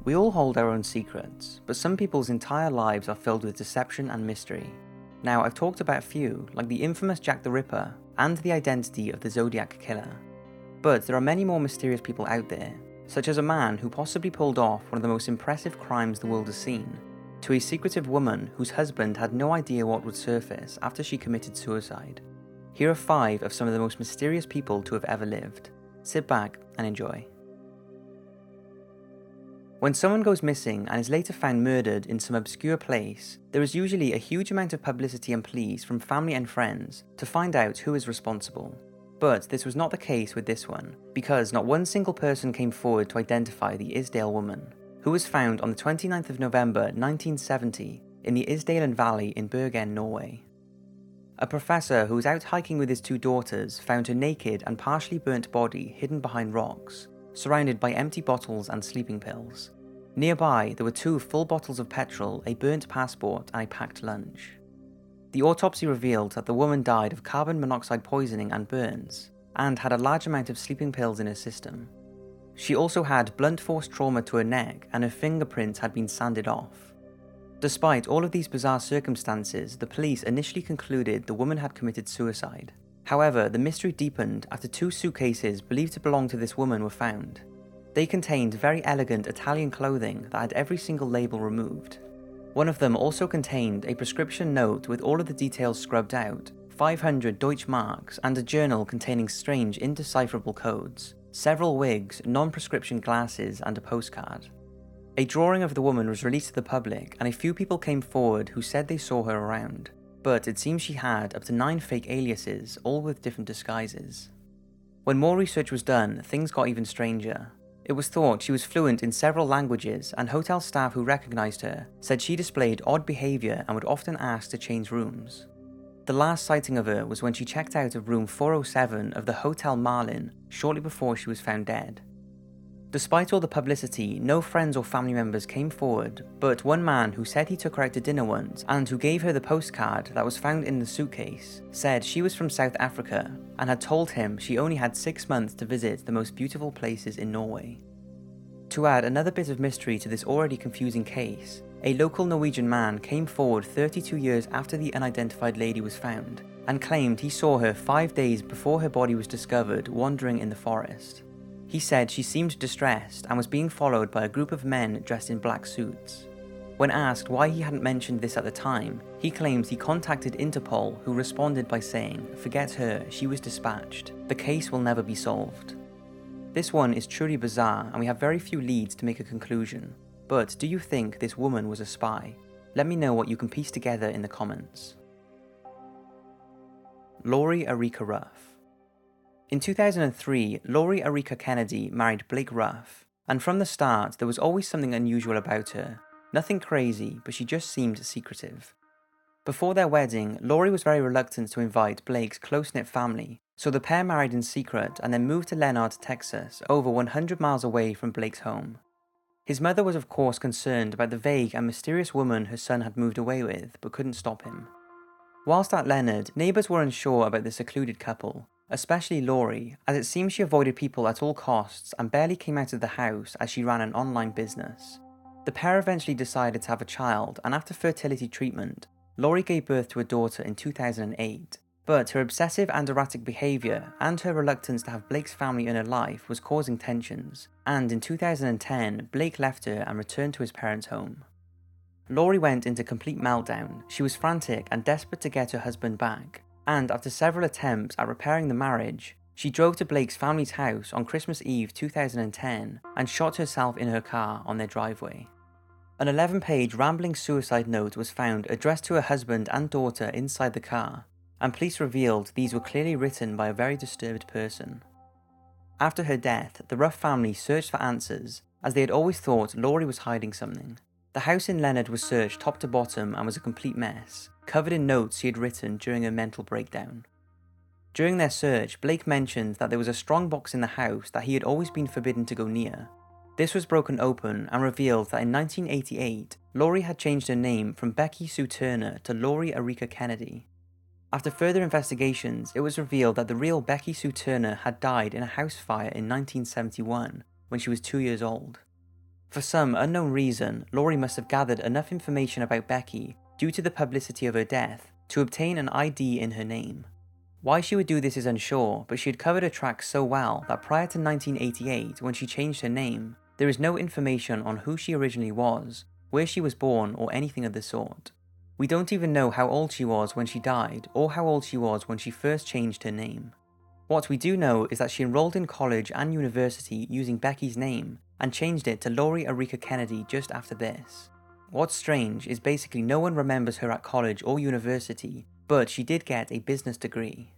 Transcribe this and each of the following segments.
We all hold our own secrets, but some people's entire lives are filled with deception and mystery. Now, I've talked about a few, like the infamous Jack the Ripper, and the identity of the Zodiac Killer. But there are many more mysterious people out there, such as a man who possibly pulled off one of the most impressive crimes the world has seen, to a secretive woman whose husband had no idea what would surface after she committed suicide. Here are 5 of some of the most mysterious people to have ever lived. Sit back and enjoy. When someone goes missing and is later found murdered in some obscure place, there is usually a huge amount of publicity and pleas from family and friends to find out who is responsible. But this was not the case with this one, because not one single person came forward to identify the Isdal Woman, who was found on the 29th of November 1970 in the Isdalen Valley in Bergen, Norway. A professor who was out hiking with his 2 daughters found her naked and partially burnt body hidden behind rocks, surrounded by empty bottles and sleeping pills. Nearby, there were 2 full bottles of petrol, a burnt passport, and a packed lunch. The autopsy revealed that the woman died of carbon monoxide poisoning and burns, and had a large amount of sleeping pills in her system. She also had blunt force trauma to her neck, and her fingerprints had been sanded off. Despite all of these bizarre circumstances, the police initially concluded the woman had committed suicide. However, the mystery deepened after 2 suitcases believed to belong to this woman were found. They contained very elegant Italian clothing that had every single label removed. One of them also contained a prescription note with all of the details scrubbed out, 500 Deutsche Marks, and a journal containing strange indecipherable codes, several wigs, non-prescription glasses, and a postcard. A drawing of the woman was released to the public, and a few people came forward who said they saw her around. But it seems she had up to 9 fake aliases, all with different disguises. When more research was done, things got even stranger. It was thought she was fluent in several languages, and hotel staff who recognized her said she displayed odd behavior and would often ask to change rooms. The last sighting of her was when she checked out of room 407 of the Hotel Marlin shortly before she was found dead. Despite all the publicity, no friends or family members came forward, but one man who said he took her out to dinner once and who gave her the postcard that was found in the suitcase said she was from South Africa and had told him she only had 6 months to visit the most beautiful places in Norway. To add another bit of mystery to this already confusing case, a local Norwegian man came forward 32 years after the unidentified lady was found and claimed he saw her 5 days before her body was discovered wandering in the forest. He said she seemed distressed and was being followed by a group of men dressed in black suits. When asked why he hadn't mentioned this at the time, he claims he contacted Interpol, who responded by saying, "Forget her, she was dispatched. The case will never be solved." This one is truly bizarre, and we have very few leads to make a conclusion. But do you think this woman was a spy? Let me know what you can piece together in the comments. Laurie Arica Ruff. In 2003, Laurie Arica Kennedy married Blake Ruff, and from the start there was always something unusual about her. Nothing crazy, but she just seemed secretive. Before their wedding, Laurie was very reluctant to invite Blake's close-knit family, so the pair married in secret and then moved to Lennard, Texas, over 100 miles away from Blake's home. His mother was of course concerned about the vague and mysterious woman her son had moved away with, but couldn't stop him. Whilst at Lennard, neighbours were unsure about the secluded couple, especially Laurie, as it seems she avoided people at all costs and barely came out of the house as she ran an online business. The pair eventually decided to have a child, and after fertility treatment, Laurie gave birth to a daughter in 2008, but her obsessive and erratic behaviour and her reluctance to have Blake's family in her life was causing tensions, and in 2010, Blake left her and returned to his parents' home. Laurie went into complete meltdown. She was frantic and desperate to get her husband back, and after several attempts at repairing the marriage, she drove to Blake's family's house on Christmas Eve 2010 and shot herself in her car on their driveway. An 11-page rambling suicide note was found addressed to her husband and daughter inside the car, and police revealed these were clearly written by a very disturbed person. After her death, the Ruff family searched for answers, as they had always thought Laurie was hiding something. The house in Lennard was searched top to bottom and was a complete mess, covered in notes she had written during her mental breakdown. During their search, Blake mentioned that there was a strong box in the house that he had always been forbidden to go near. This was broken open and revealed that in 1988, Laurie had changed her name from Becky Sue Turner to Laurie Arica Kennedy. After further investigations, it was revealed that the real Becky Sue Turner had died in a house fire in 1971 when she was 2 years old. For some unknown reason, Laurie must have gathered enough information about Becky due to the publicity of her death to obtain an ID in her name. Why she would do this is unsure, but she had covered her tracks so well that prior to 1988, when she changed her name, there is no information on who she originally was, where she was born, or anything of the sort. We don't even know how old she was when she died, or how old she was when she first changed her name. What we do know is that she enrolled in college and university using Becky's name, and changed it to Laurie Arica Kennedy just after this. What's strange is basically no one remembers her at college or university, but she did get a business degree.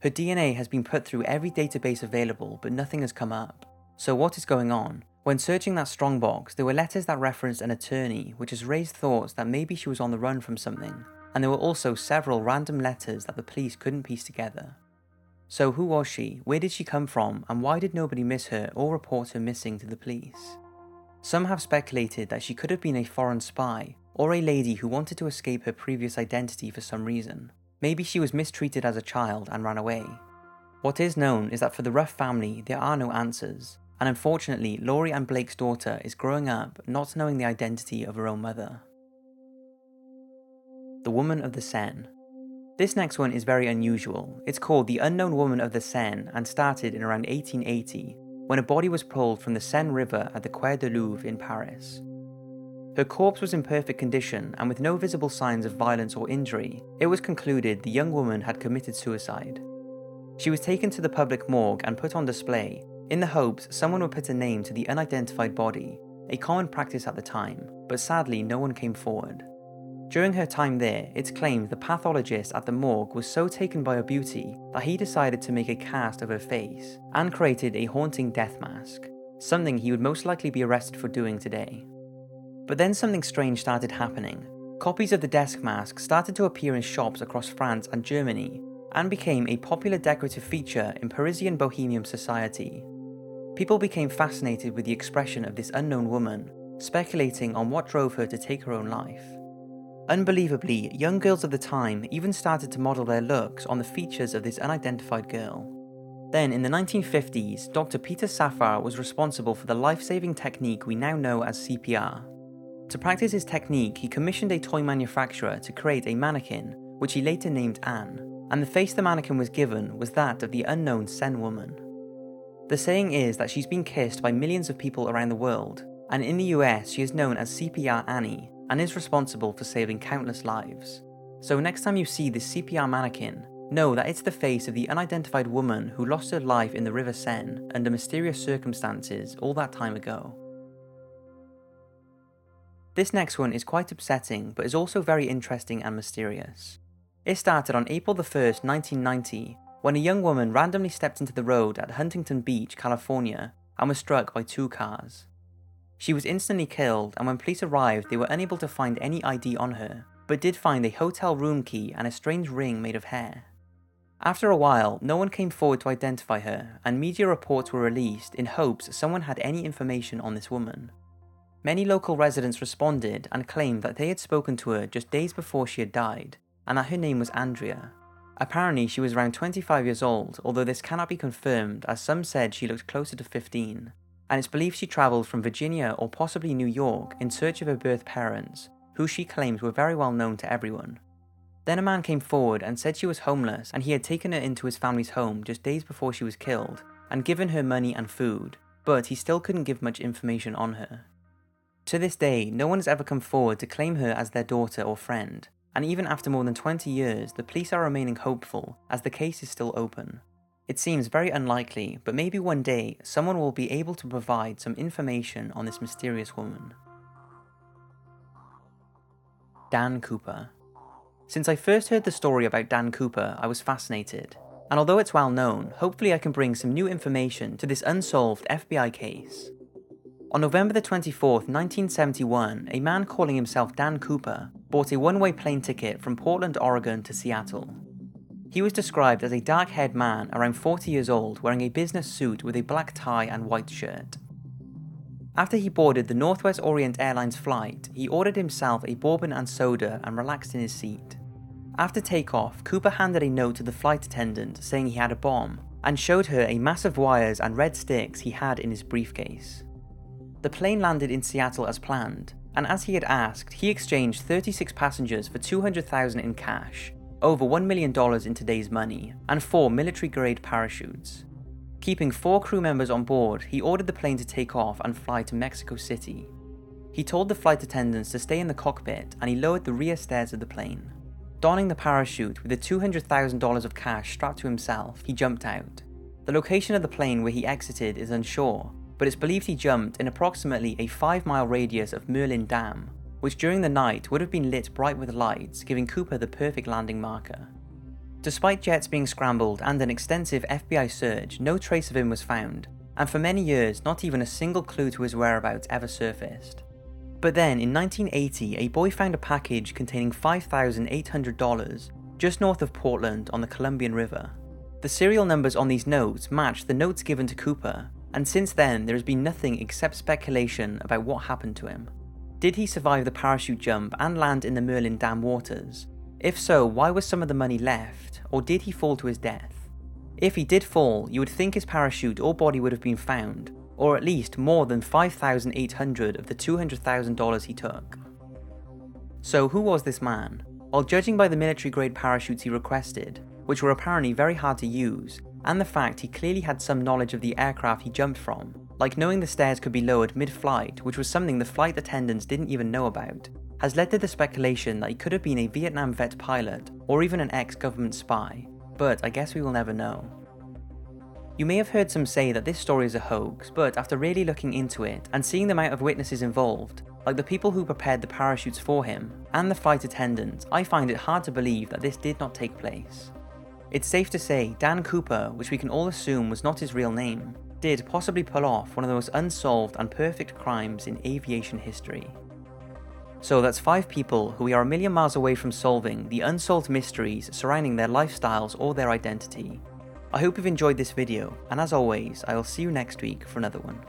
Her DNA has been put through every database available, but nothing has come up. So what is going on? When searching that strongbox, there were letters that referenced an attorney, which has raised thoughts that maybe she was on the run from something, and there were also several random letters that the police couldn't piece together. So who was she, where did she come from, and why did nobody miss her or report her missing to the police? Some have speculated that she could have been a foreign spy, or a lady who wanted to escape her previous identity for some reason. Maybe she was mistreated as a child and ran away. What is known is that for the Ruff family, there are no answers, and unfortunately, Laurie and Blake's daughter is growing up not knowing the identity of her own mother. The Woman of the Seine. This next one is very unusual. It's called the Unknown Woman of the Seine and started in around 1880, when a body was pulled from the Seine River at the Quai de Louvre in Paris. Her corpse was in perfect condition, and with no visible signs of violence or injury, it was concluded the young woman had committed suicide. She was taken to the public morgue and put on display, in the hopes someone would put a name to the unidentified body, a common practice at the time, but sadly no one came forward. During her time there, it's claimed the pathologist at the morgue was so taken by her beauty that he decided to make a cast of her face and created a haunting death mask, something he would most likely be arrested for doing today. But then something strange started happening. Copies of the death mask started to appear in shops across France and Germany and became a popular decorative feature in Parisian bohemian society. People became fascinated with the expression of this unknown woman, speculating on what drove her to take her own life. Unbelievably, young girls of the time even started to model their looks on the features of this unidentified girl. Then, in the 1950s, Dr. Peter Safar was responsible for the life-saving technique we now know as CPR. To practice his technique, he commissioned a toy manufacturer to create a mannequin, which he later named Anne, and the face the mannequin was given was that of the unknown Seine woman. The saying is that she's been kissed by millions of people around the world, and in the US she is known as CPR Annie, and is responsible for saving countless lives. So next time you see this CPR mannequin, know that it's the face of the unidentified woman who lost her life in the River Seine under mysterious circumstances all that time ago. This next one is quite upsetting, but is also very interesting and mysterious. It started on April 1st, 1990, when a young woman randomly stepped into the road at Huntington Beach, California, and was struck by two cars. She was instantly killed, and when police arrived, they were unable to find any ID on her, but did find a hotel room key and a strange ring made of hair. After a while, no one came forward to identify her, and media reports were released in hopes someone had any information on this woman. Many local residents responded and claimed that they had spoken to her just days before she had died, and that her name was Andrea. Apparently she was around 25 years old, although this cannot be confirmed as some said she looked closer to 15. And it's believed she travelled from Virginia or possibly New York in search of her birth parents, who she claims were very well known to everyone. Then a man came forward and said she was homeless and he had taken her into his family's home just days before she was killed and given her money and food, but he still couldn't give much information on her. To this day, no one has ever come forward to claim her as their daughter or friend, and even after more than 20 years, the police are remaining hopeful as the case is still open. It seems very unlikely, but maybe one day someone will be able to provide some information on this mysterious woman. Dan Cooper. Since I first heard the story about Dan Cooper, I was fascinated, and although it's well known, hopefully I can bring some new information to this unsolved FBI case. On November 24th, 1971, a man calling himself Dan Cooper bought a one-way plane ticket from Portland, Oregon to Seattle. He was described as a dark-haired man around 40 years old wearing a business suit with a black tie and white shirt. After he boarded the Northwest Orient Airlines flight, he ordered himself a bourbon and soda and relaxed in his seat. After takeoff, Cooper handed a note to the flight attendant saying he had a bomb, and showed her a massive wires and red sticks he had in his briefcase. The plane landed in Seattle as planned, and as he had asked, he exchanged 36 passengers for $200,000 in cash, over $1 million in today's money, and 4 military-grade parachutes. Keeping 4 crew members on board, he ordered the plane to take off and fly to Mexico City. He told the flight attendants to stay in the cockpit, and he lowered the rear stairs of the plane. Donning the parachute with the $200,000 of cash strapped to himself, he jumped out. The location of the plane where he exited is unsure, but it's believed he jumped in approximately a 5-mile radius of Merlin Dam, which during the night would have been lit bright with lights, giving Cooper the perfect landing marker. Despite jets being scrambled and an extensive FBI search, no trace of him was found, and for many years not even a single clue to his whereabouts ever surfaced. But then in 1980, a boy found a package containing $5,800 just north of Portland on the Columbian River. The serial numbers on these notes matched the notes given to Cooper, and since then there has been nothing except speculation about what happened to him. Did he survive the parachute jump and land in the Merlin Dam waters? If so, why was some of the money left, or did he fall to his death? If he did fall, you would think his parachute or body would have been found, or at least more than $5,800 of the $200,000 he took. So who was this man? Well, judging by the military-grade parachutes he requested, which were apparently very hard to use, and the fact he clearly had some knowledge of the aircraft he jumped from, like knowing the stairs could be lowered mid-flight, which was something the flight attendants didn't even know about, has led to the speculation that he could have been a Vietnam vet pilot, or even an ex-government spy, but I guess we will never know. You may have heard some say that this story is a hoax, but after really looking into it, and seeing the amount of witnesses involved, like the people who prepared the parachutes for him, and the flight attendants, I find it hard to believe that this did not take place. It's safe to say Dan Cooper, which we can all assume was not his real name, did possibly pull off one of the most unsolved and perfect crimes in aviation history. So that's 5 people who we are a million miles away from solving the unsolved mysteries surrounding their lifestyles or their identity. I hope you've enjoyed this video, and as always, I will see you next week for another one.